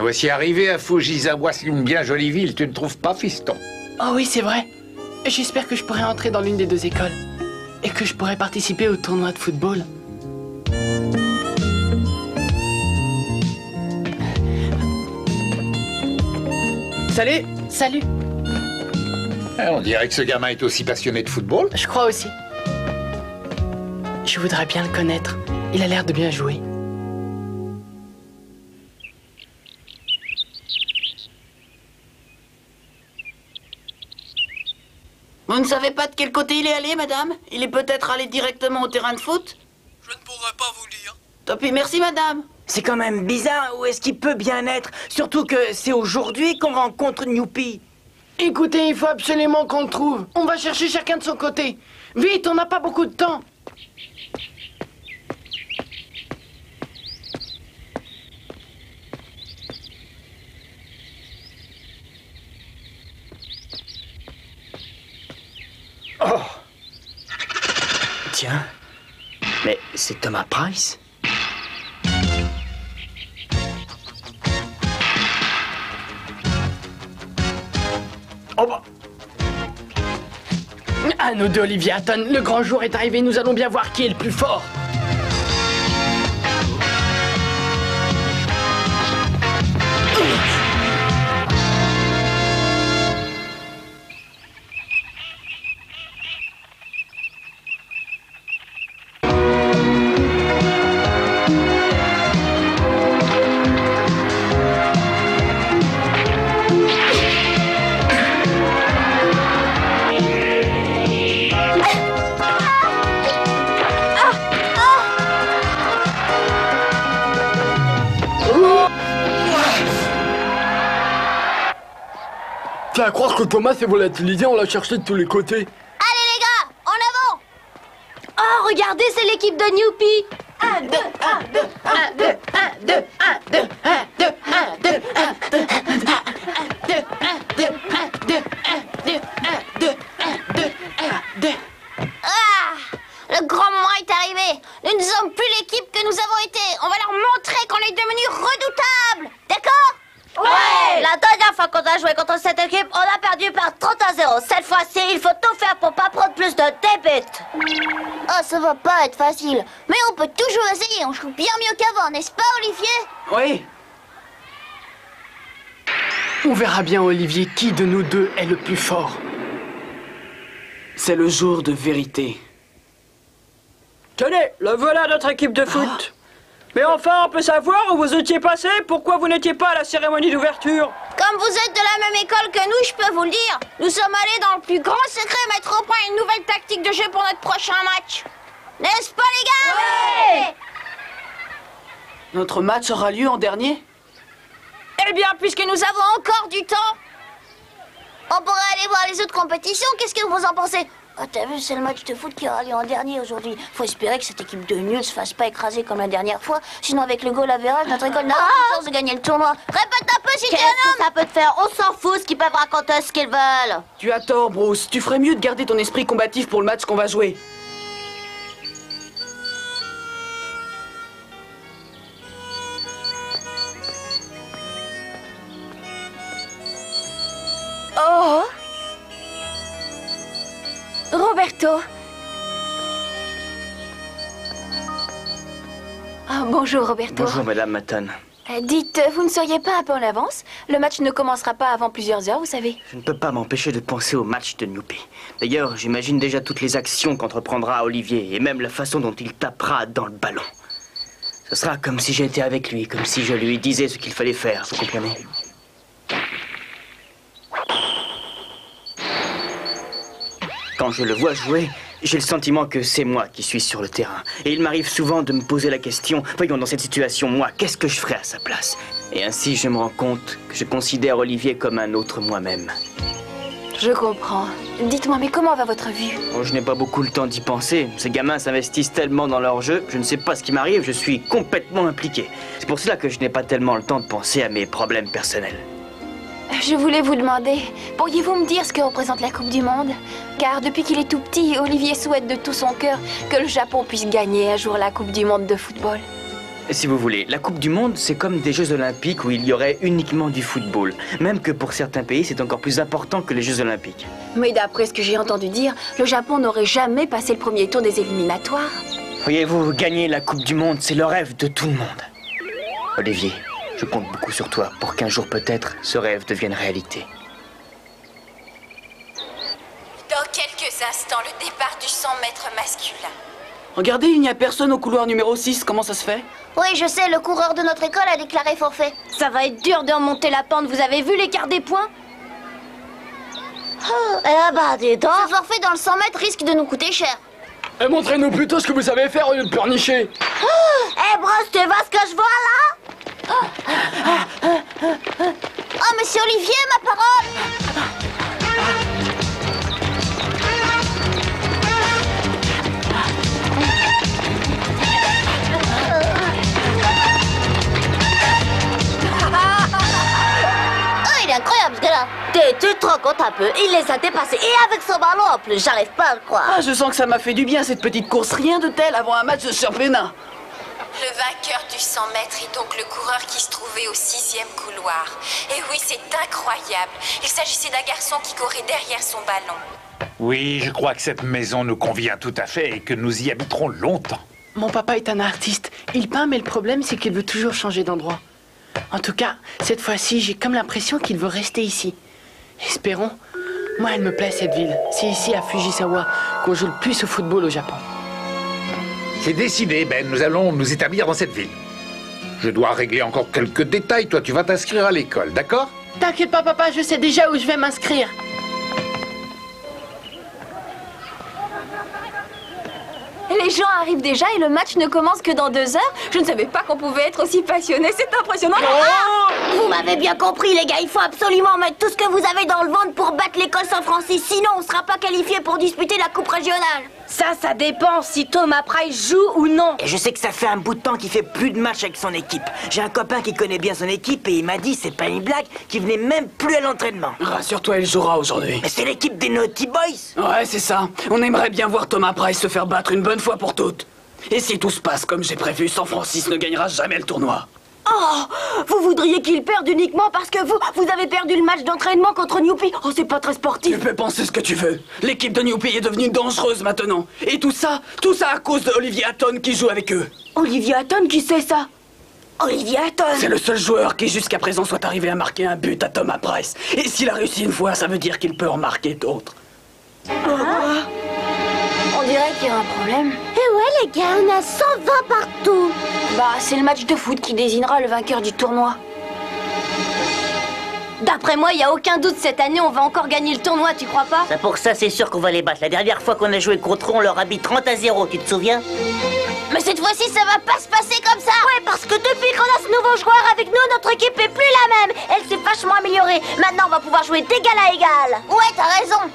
voici arrivé à Fujisawa, c'est une bien jolie ville, tu ne trouves pas, fiston? Oh oui, c'est vrai. J'espère que je pourrai entrer dans l'une des deux écoles. Et que je pourrai participer au tournoi de football. Salut! Salut! On dirait que ce gamin est aussi passionné de football. Je crois aussi. Je voudrais bien le connaître. Il a l'air de bien jouer. Vous ne savez pas de quel côté il est allé, madame? Il est peut-être allé directement au terrain de foot? Je ne pourrais pas vous dire. Tant pis, merci, madame. C'est quand même bizarre, où est-ce qu'il peut bien être? Surtout que c'est aujourd'hui qu'on rencontre Newpie. Écoutez, il faut absolument qu'on le trouve. On va chercher chacun de son côté. Vite, on n'a pas beaucoup de temps. Oh! Tiens, mais c'est Thomas Price. Oh bah. À nous deux, Olivier Hatton, le grand jour est arrivé, nous allons bien voir qui est le plus fort. Tiens à croire que Thomas s'est volatilisé, on l'a cherché de tous les côtés. Allez les gars, en avant! Oh, regardez, c'est l'équipe de Newpie! 1, 2, 1, 2, 1, 2, 1, 2, 1, 2, 1, 2, 1, 2, 1, 2, 1, 2, 1, 2, 1, 2, 1, 2, 1, 2, 1, 2. Ah! Le grand moment est arrivé! Nous ne sommes plus l'équipe que nous avons été! On va leur montrer qu'on est devenus redoutables! D'accord? Ouais! La dernière fois qu'on a joué contre cette équipe, on a perdu par 30-0. Cette fois-ci, il faut tout faire pour pas prendre plus de débites. Oh, ça va pas être facile. Mais on peut toujours essayer, on joue bien mieux qu'avant, n'est-ce pas, Olivier? Oui. On verra bien, Olivier, qui de nous deux est le plus fort. C'est le jour de vérité. Tenez, le voilà notre équipe de foot. Mais enfin, on peut savoir où vous étiez passé? Pourquoi vous n'étiez pas à la cérémonie d'ouverture? Comme vous êtes de la même école que nous, je peux vous le dire. Nous sommes allés dans le plus grand secret mettre au point une nouvelle tactique de jeu pour notre prochain match. N'est-ce pas, les gars? Ouais! Notre match aura lieu en dernier? Eh bien, puisque nous avons encore du temps, on pourrait aller voir les autres compétitions. Qu'est-ce que vous en pensez? Oh, t'as vu, c'est le match de foot qui aura lieu en dernier aujourd'hui. Faut espérer que cette équipe de nuls se fasse pas écraser comme la dernière fois. Sinon, avec le goal average, notre école n'a aucune chance de gagner le tournoi. Répète un peu si t'es un homme. Ça peut te faire, on s'en fout, ce qu'ils peuvent raconter ce qu'ils veulent. Tu as tort, Bruce. Tu ferais mieux de garder ton esprit combatif pour le match qu'on va jouer. Oh! Roberto. Ah, bonjour, Roberto. Bonjour, Madame Matton. Dites, vous ne seriez pas un peu en avance? Le match ne commencera pas avant plusieurs heures, vous savez. Je ne peux pas m'empêcher de penser au match de Newpie. D'ailleurs, j'imagine déjà toutes les actions qu'entreprendra Olivier et même la façon dont il tapera dans le ballon. Ce sera comme si j'étais avec lui, comme si je lui disais ce qu'il fallait faire, vous comprenez? Quand je le vois jouer, j'ai le sentiment que c'est moi qui suis sur le terrain. Et il m'arrive souvent de me poser la question, voyons, dans cette situation, moi, qu'est-ce que je ferais à sa place? Et ainsi, je me rends compte que je considère Olivier comme un autre moi-même. Je comprends. Dites-moi, mais comment va votre vue? Oh, je n'ai pas beaucoup le temps d'y penser. Ces gamins s'investissent tellement dans leur jeu, je ne sais pas ce qui m'arrive, je suis complètement impliqué. C'est pour cela que je n'ai pas tellement le temps de penser à mes problèmes personnels. Je voulais vous demander, pourriez-vous me dire ce que représente la Coupe du Monde? Car depuis qu'il est tout petit, Olivier souhaite de tout son cœur que le Japon puisse gagner un jour la Coupe du Monde de football. Si vous voulez, la Coupe du Monde, c'est comme des Jeux Olympiques où il y aurait uniquement du football. Même que pour certains pays, c'est encore plus important que les Jeux Olympiques. Mais d'après ce que j'ai entendu dire, le Japon n'aurait jamais passé le premier tour des éliminatoires. Voyez-vous, gagner la Coupe du Monde, c'est le rêve de tout le monde. Olivier, je compte beaucoup sur toi pour qu'un jour peut-être, ce rêve devienne réalité. Dans quelques instants, le départ du 100 mètres masculin. Regardez, il n'y a personne au couloir numéro 6. Comment ça se fait? Oui, je sais, le coureur de notre école a déclaré forfait. Ça va être dur de remonter la pente, vous avez vu l'écart des points? Eh bah, dis donc. Ce forfait dans le 100 mètres risque de nous coûter cher. Et montrez-nous plutôt ce que vous savez faire au lieu de pleurnicher. Eh, brosse, tu vois ce que je vois là? Oh, monsieur Olivier, ma parole! Il est incroyable ce gars-là. Tu te rends compte un peu, il les a dépassés. Et avec son ballon en plus, j'arrive pas à le croire. Ah, je sens que ça m'a fait du bien cette petite course. Rien de tel avant un match de championnat. Le vainqueur du 100 mètres est donc le coureur qui se trouvait au 6e couloir. Et oui, c'est incroyable. Il s'agissait d'un garçon qui courait derrière son ballon. Oui, je crois que cette maison nous convient tout à fait et que nous y habiterons longtemps. Mon papa est un artiste. Il peint, mais le problème, c'est qu'il veut toujours changer d'endroit. En tout cas, cette fois-ci, j'ai comme l'impression qu'il veut rester ici. Espérons. Moi, elle me plaît, cette ville. C'est ici, à Fujisawa, qu'on joue le plus au football au Japon. C'est décidé, Ben, nous allons nous établir dans cette ville. Je dois régler encore quelques détails. Toi, tu vas t'inscrire à l'école, d'accord? T'inquiète pas, papa, je sais déjà où je vais m'inscrire. Les gens arrivent déjà et le match ne commence que dans 2 heures. Je ne savais pas qu'on pouvait être aussi passionné, c'est impressionnant. Vous m'avez bien compris, les gars, il faut absolument mettre tout ce que vous avez dans le ventre pour battre l'école Saint-Francis, sinon on sera pas qualifié pour disputer la coupe régionale. Ça dépend si Thomas Price joue ou non. Et je sais que ça fait un bout de temps qu'il fait plus de matchs avec son équipe. J'ai un copain qui connaît bien son équipe et il m'a dit, c'est pas une blague, qu'il venait même plus à l'entraînement. Rassure-toi, il jouera aujourd'hui. Mais c'est l'équipe des Naughty Boys. Ouais, c'est ça. On aimerait bien voir Thomas Price se faire battre une bonne fois pour toutes. Et si tout se passe comme j'ai prévu, San Francisco ne gagnera jamais le tournoi. Oh, vous voudriez qu'il perde uniquement parce que vous avez perdu le match d'entraînement contre Newpie. Oh, c'est pas très sportif. Tu peux penser ce que tu veux. L'équipe de Newpie est devenue dangereuse maintenant. Et tout ça à cause de Olivier Hatton qui joue avec eux. Olivier Hatton, qui c'est ça? Olivier Hatton. C'est le seul joueur qui jusqu'à présent soit arrivé à marquer un but à Thomas Price. Et s'il a réussi une fois, ça veut dire qu'il peut en marquer d'autres. On dirait qu'il y a un problème. Eh ouais, les gars, on a 120 partout. Bah, c'est le match de foot qui désignera le vainqueur du tournoi. D'après moi, il n'y a aucun doute, cette année, on va encore gagner le tournoi, tu crois pas? Ça, pour ça, c'est sûr qu'on va les battre. La dernière fois qu'on a joué contre eux, on leur a mis 30-0, tu te souviens? Mais cette fois-ci, ça va pas se passer comme ça. Ouais, parce que depuis qu'on a ce nouveau joueur avec nous, notre équipe est plus la même. Elle s'est vachement améliorée. Maintenant, on va pouvoir jouer d'égal à égal. Ouais, t'as raison.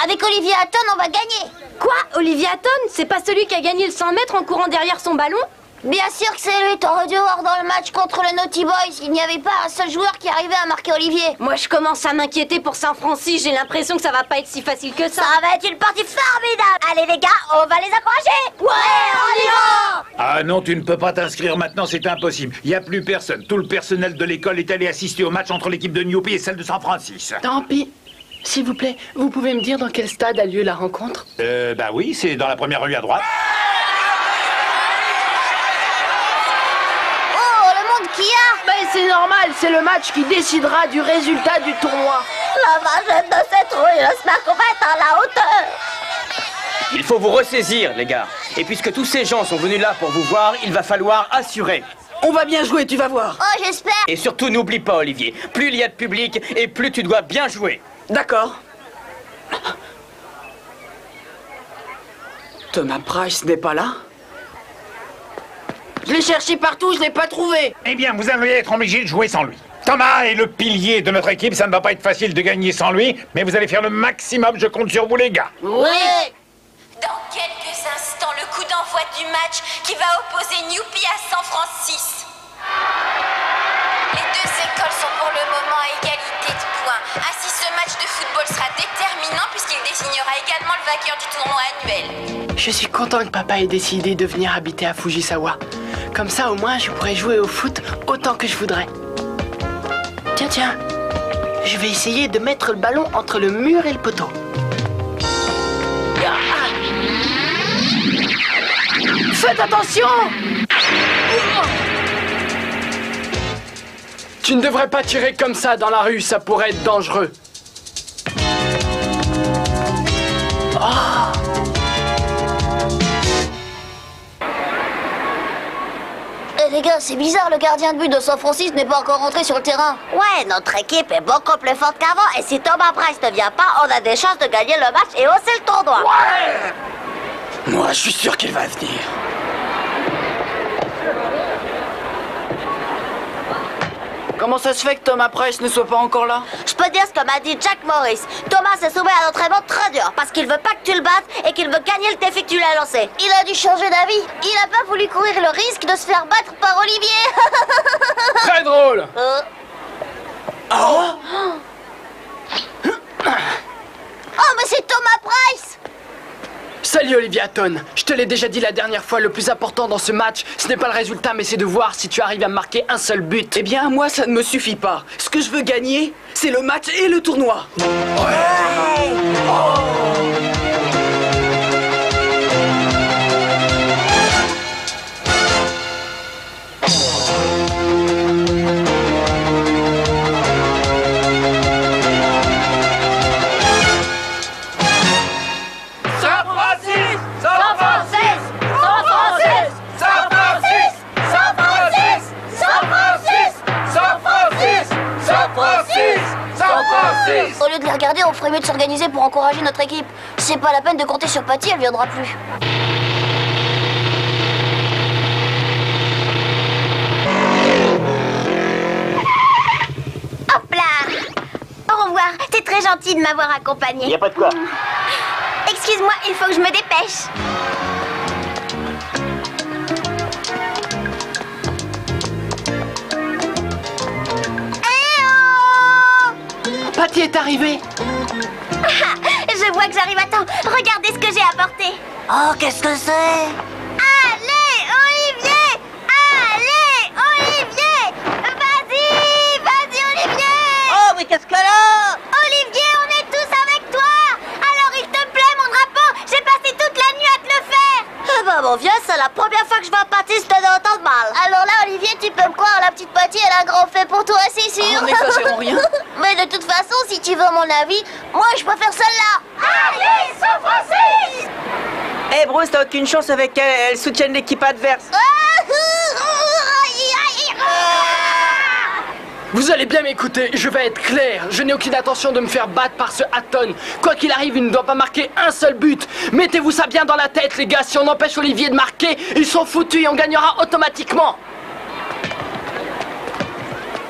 Avec Olivier Hatton, on va gagner. Quoi? Olivier Hatton? C'est pas celui qui a gagné le 100 mètres en courant derrière son ballon? Bien sûr que c'est lui, t'aurais dû voir dans le match contre le Naughty Boys. Il n'y avait pas un seul joueur qui arrivait à marquer Olivier. Moi, je commence à m'inquiéter pour Saint-Francis. J'ai l'impression que ça va pas être si facile que ça. Ça va être une partie formidable. Allez les gars, on va les approcher. Ouais, on y va. Ah non, tu ne peux pas t'inscrire maintenant, c'est impossible. Il n'y a plus personne. Tout le personnel de l'école est allé assister au match entre l'équipe de Newpie et celle de San Francisco. Tant pis. S'il vous plaît, vous pouvez me dire dans quel stade a lieu la rencontre? Bah oui, c'est dans la première rue à droite. Qui a? Ben c'est normal, c'est le match qui décidera du résultat du tournoi. La vagette de cette rue, j'espère qu'on va être à la hauteur. Il faut vous ressaisir, les gars. Et puisque tous ces gens sont venus là pour vous voir, il va falloir assurer. On va bien jouer, tu vas voir. Oh, j'espère. Et surtout, n'oublie pas, Olivier, plus il y a de public et plus tu dois bien jouer. D'accord. Thomas Price n'est pas là? Je l'ai cherché partout, je l'ai pas trouvé. Eh bien, vous allez être obligé de jouer sans lui. Thomas est le pilier de notre équipe, ça ne va pas être facile de gagner sans lui, mais vous allez faire le maximum, je compte sur vous les gars. Oui. Dans quelques instants, le coup d'envoi du match qui va opposer Newpie à San Francisco. Les deux écoles sont pour le moment à égalité de points. Ainsi, ce match de football sera déterminant puisqu'il désignera également le vainqueur du tournoi annuel. Je suis content que papa ait décidé de venir habiter à Fujisawa. Comme ça, au moins, je pourrais jouer au foot autant que je voudrais. Tiens, tiens. Je vais essayer de mettre le ballon entre le mur et le poteau. Faites attention! Tu ne devrais pas tirer comme ça dans la rue, ça pourrait être dangereux. Les gars, c'est bizarre, le gardien de but de San Francisco n'est pas encore rentré sur le terrain. Ouais, notre équipe est beaucoup plus forte qu'avant et si Thomas Price ne vient pas, on a des chances de gagner le match et hausser le tournoi. Ouais! Moi, je suis sûr qu'il va venir. Comment ça se fait que Thomas Price ne soit pas encore là? Je peux dire ce que m'a dit Jack Morris. Thomas se soumet à un entraînement très dur parce qu'il veut pas que tu le battes et qu'il veut gagner le défi que tu lui as lancé. Il a dû changer d'avis. Il a pas voulu courir le risque de se faire battre par Olivier. Très drôle. Oh, mais c'est Thomas Price! Salut Olivia Hatton. Je te l'ai déjà dit la dernière fois, le plus important dans ce match, ce n'est pas le résultat, mais c'est de voir si tu arrives à marquer un seul but. Eh bien, moi, ça ne me suffit pas. Ce que je veux gagner, c'est le match et le tournoi. Ouais. Oh. Au lieu de les regarder, on ferait mieux de s'organiser pour encourager notre équipe. C'est pas la peine de compter sur Patty, elle viendra plus. Hop là! Au revoir, t'es très gentil de m'avoir accompagné. Y a pas de quoi. Excuse-moi, il faut que je me dépêche. Patty est arrivée. Je vois que j'arrive à temps. Regardez ce que j'ai apporté. Oh, qu'est-ce que c'est? Allez, Olivier! Allez, Olivier! Vas-y, Olivier! Oh, mais qu'est-ce qu'elle a? Olivier, on est tous avec toi! Alors, il te plaît, mon drapeau? J'ai passé toute la nuit à te le faire! Eh ben, mon vieux, c'est la première fois que je vois Patty se donner autant de mal. Alors là, Olivier, tu peux me croire, la petite Patty, elle a un grand fait pour toi, c'est sûr. Oh, n'exagérons rien. Mais de toute façon, si tu veux mon avis, moi, je préfère celle-là. Allez, San Francisco! Eh Bruce, t'as aucune chance avec elle, elle soutient l'équipe adverse. Vous allez bien m'écouter, je vais être clair. Je n'ai aucune intention de me faire battre par ce Hatton. Quoi qu'il arrive, il ne doit pas marquer un seul but. Mettez-vous ça bien dans la tête, les gars. Si on empêche Olivier de marquer, ils sont foutus et on gagnera automatiquement.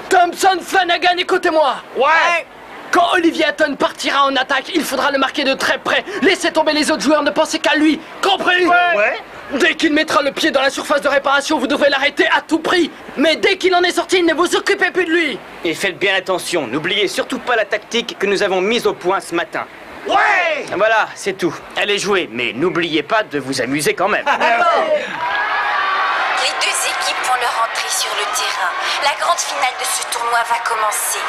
Thompson, Flanagan, écoutez-moi. Ouais. Quand Olivier Hatton partira en attaque, il faudra le marquer de très près. Laissez tomber les autres joueurs, ne pensez qu'à lui. Compris? Ouais. Dès qu'il mettra le pied dans la surface de réparation, vous devrez l'arrêter à tout prix. Mais dès qu'il en est sorti, ne vous occupez plus de lui. Et faites bien attention, n'oubliez surtout pas la tactique que nous avons mise au point ce matin. Ouais. Voilà, c'est tout. Allez jouer, mais n'oubliez pas de vous amuser quand même. Les deux équipes font leur entrée sur le terrain. La grande finale de ce tournoi va commencer.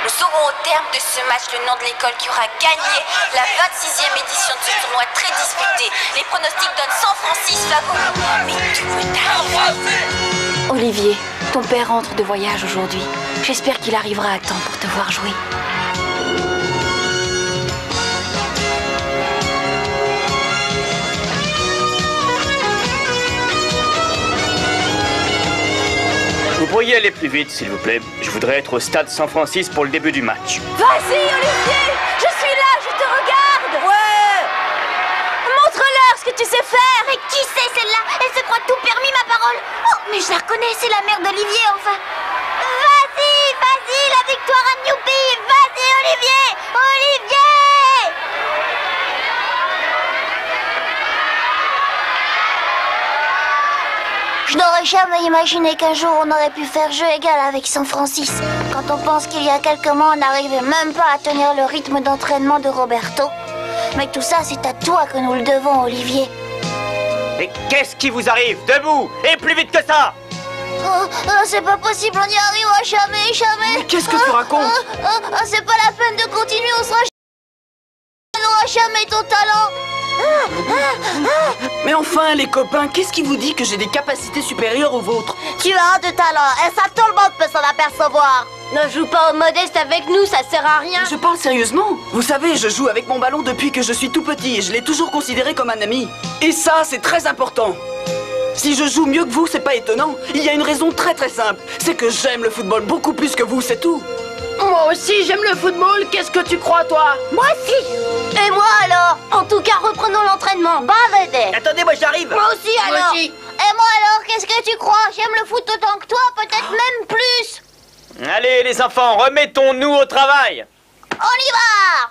Nous saurons au terme de ce match le nom de l'école qui aura gagné la 26e édition de ce tournoi très disputé. Les pronostics donnent San Francisco favori, mais tout peut arriver. Olivier, ton père rentre de voyage aujourd'hui. J'espère qu'il arrivera à temps pour te voir jouer. Vous pourriez aller plus vite, s'il vous plaît. Je voudrais être au stade San Francisco pour le début du match. Vas-y, Olivier! Je suis là, je te regarde! Ouais! Montre-leur ce que tu sais faire! Mais qui c'est celle-là? Elle se croit tout permis, ma parole! Oh, mais je la reconnais, c'est la mère d'Olivier, enfin! Vas-y, la victoire à Newpie! Vas-y, Olivier! Olivier! Je n'aurais jamais imaginé qu'un jour on aurait pu faire jeu égal avec San Francisco. Quand on pense qu'il y a quelques mois, on n'arrivait même pas à tenir le rythme d'entraînement de Roberto. Mais tout ça, c'est à toi que nous le devons, Olivier. Mais qu'est-ce qui vous arrive? Debout! Et plus vite que ça! C'est pas possible, on n'y arrivera jamais, jamais. Mais qu'est-ce que tu racontes? C'est pas la peine de continuer, on n'aura jamais ton talent. Mais enfin, les copains, qu'est-ce qui vous dit que j'ai des capacités supérieures aux vôtres? Tu as de talent, et ça tout le monde peut s'en apercevoir. Ne joue pas au modeste avec nous, ça sert à rien. Je parle sérieusement. Vous savez, je joue avec mon ballon depuis que je suis tout petit et je l'ai toujours considéré comme un ami. Et ça, c'est très important. Si je joue mieux que vous, c'est pas étonnant. Il y a une raison très simple. C'est que j'aime le football beaucoup plus que vous, c'est tout. Moi aussi, j'aime le football. Qu'est-ce que tu crois, toi? Moi aussi. Et moi alors? En tout cas, reprenons l'entraînement. Bah, vedette. Attendez, moi j'arrive. Moi aussi alors. Moi aussi. Et moi alors, qu'est-ce que tu crois? J'aime le foot autant que toi, peut-être même plus. Allez, les enfants, remettons-nous au travail. On y va.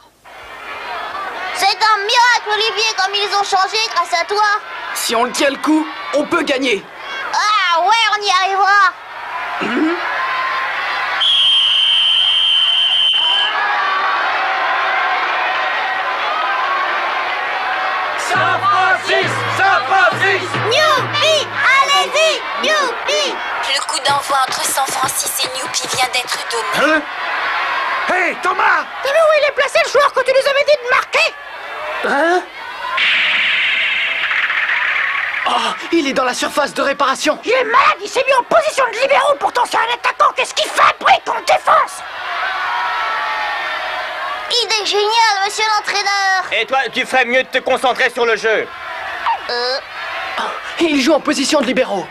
C'est un miracle, Olivier, comme ils ont changé grâce à toi. Si on le tient le coup, on peut gagner. Ah ouais, on y arrivera. Youpi! Allez-y! Youpi! Le coup d'envoi entre San Francis et Newpie vient d'être donné. Hein? Hé, Thomas! T'as vu où il est placé le joueur que tu nous avais dit de marquer? Hein? Oh, il est dans la surface de réparation. Il est malade, il s'est mis en position de libéraux, pourtant c'est un attaquant, qu'est-ce qu'il fait après qu'on le défense? Idée géniale, monsieur l'entraîneur. Et toi, tu ferais mieux de te concentrer sur le jeu. Il joue en position de libéraux.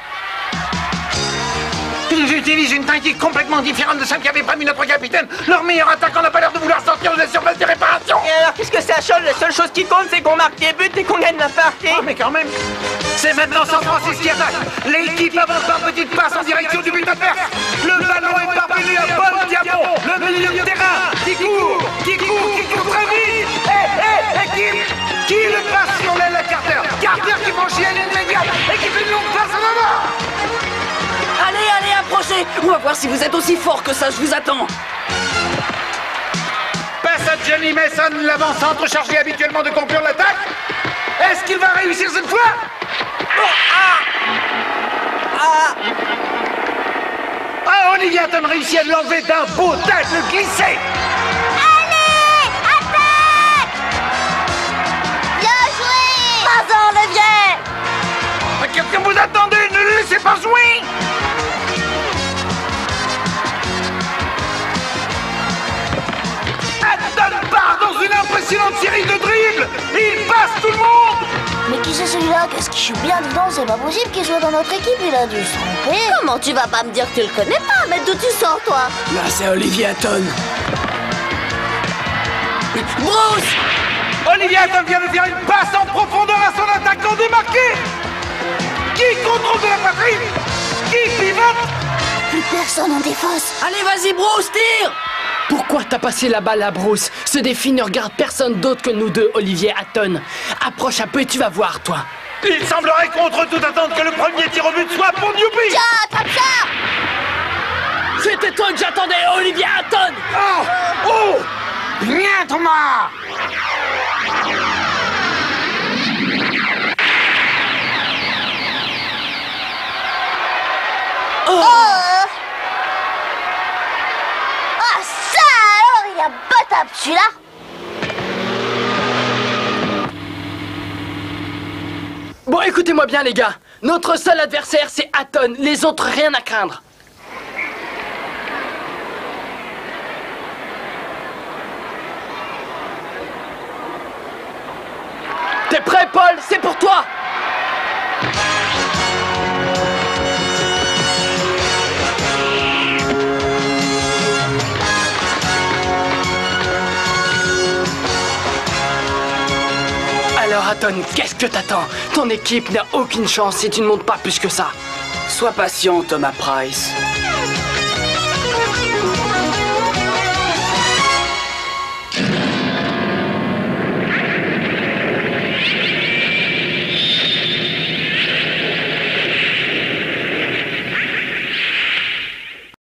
Ils utilisent une tactique complètement différente de celle qu'avait prévu notre capitaine. Leur meilleur attaquant n'a pas l'air de vouloir sortir de la surface de réparation. Et alors, qu'est-ce que ça change? La seule chose qui compte, c'est qu'on marque des buts et qu'on gagne la partie. Oh, mais quand même, c'est maintenant San Francisco qui attaque. L'équipe avance par petite passe en direction du but adverse. Le ballon est parvenu à Paul Diamond, le milieu de terrain, qui court très vite. Qui le passe sur l'aile à Carter. Carter qui franchit à l'immédiate et qui fait une longue passe en avant. Allez, approchez. On va voir si vous êtes aussi fort que ça, je vous attends. Passe à Johnny Mason, l'avant-centre chargé habituellement de conclure l'attaque. Est-ce qu'il va réussir cette fois? Olivier Hatton réussit à l'enlever d'un beau tacle glissé. Allez, attaque! Bien joué! Vas-en, Olivier! Qu'est-ce que vous attendez? Ne le laissez pas jouer! Hatton part dans une impressionnante série de dribbles. Il passe tout le monde. Mais qui c'est celui-là? Qu'est-ce qu'il joue bien dedans? C'est pas possible qu'il soit dans notre équipe, il a dû se tromper. Comment tu vas pas me dire que tu le connais pas? Mais d'où tu sors, toi? Là, c'est Olivier Hatton. Bruce! Olivier Hatton vient de faire une passe en profondeur à son attaquant démarqué. Qui contrôle de la poitrine? Qui pivote? Plus personne en défense. Allez, vas-y, Bruce, tire! Pourquoi t'as passé la balle à Bruce? Ce défi ne regarde personne d'autre que nous deux, Olivier Hatton. Approche un peu et tu vas voir, toi. Il semblerait contre toute attente que le premier tir au but soit pour Newpie. Tiens, attrape ça! C'était toi que j'attendais, Olivier Hatton! Oh! Bien, Thomas! Ah, ça alors, il est imbattable celui-là! Bon, écoutez-moi bien, les gars. Notre seul adversaire, c'est Hatton. Les autres, rien à craindre. T'es prêt, Paul? C'est pour toi! Alors, Hatton, qu'est-ce que t'attends? Ton équipe n'a aucune chance si tu ne montes pas plus que ça. Sois patient, Thomas Price.